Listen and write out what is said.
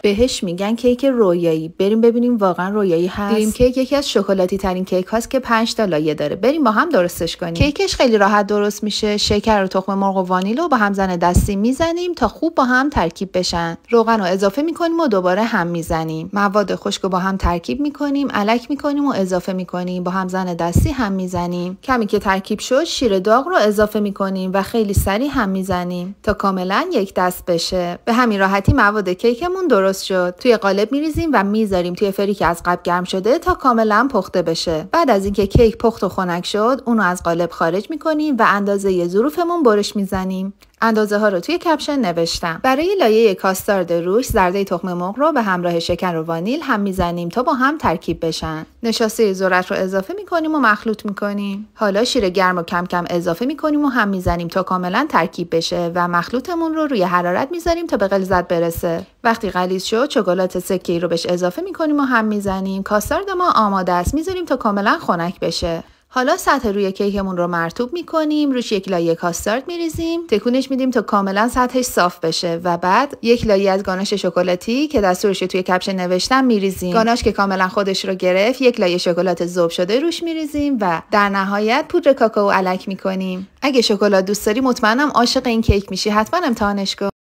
بهش میگن کیک رویایی. بریم ببینیم واقعا رویایی هست. دریم کیک یکی از شکلاتی ترین کیک هاست که 5 تا لایه داره. بریم با هم درستش کنیم. کیکش خیلی راحت درست میشه. شکر و تخم مرغ و وانیل رو با هم زن دستی میزنیم تا خوب با هم ترکیب بشن. روغن رو اضافه میکنیم و دوباره هم میزنیم. مواد خشک رو با هم ترکیب میکنیم، الک میکنیم و اضافه میکنیم. با هم زن دستی هم میزنیم. کمی که ترکیب شد شیر داغ رو اضافه میکنیم و خیلی سریع هم میزنیم تا کاملا یک دست بشه. به همین راحتی مواد کیکمون درست شد. توی قالب میریزیم و میذاریم توی فری که از قبل گرم شده تا کاملا پخته بشه. بعد از اینکه کیک پخت و خنک شد، اونو از قالب خارج میکنیم و اندازه ظروفمون برش میزنیم. اندازه ها رو توی کپشن نوشتم. برای لایه کاستارد روش زرده تخم مرغ رو به همراه شکر و وانیل هم میزنیم تا با هم ترکیب بشن. نشاسته ذرت رو اضافه میکنیم و مخلوط میکنیم. حالا شیر گرم رو کم کم اضافه میکنیم و هم میزنیم تا کاملا ترکیب بشه و مخلوطمون رو روی حرارت میذاریم تا به غلظت برسه. وقتی غلیظ شد شکلات سکه‌ای رو بهش اضافه میکنیم و هم میزنیم. کاستارد ما آماده است. میذاریم تا کاملا خنک بشه. حالا سطح روی کیکمون رو مرطوب میکنیم، روش یک لایه کاستارد میریزیم، تکونش میدیم تا کاملا سطحش صاف بشه و بعد یک لایه از گاناش شکلاتی که دستورش توی کپشن نوشتم میریزیم. گاناش که کاملا خودش رو گرفت، یک لایه شکلات ذوب شده روش میریزیم و در نهایت پودر کاکائو الک میکنیم. اگه شکلات دوست داری مطمئنم عاشق این کیک میشی. حتما امتحانش کن.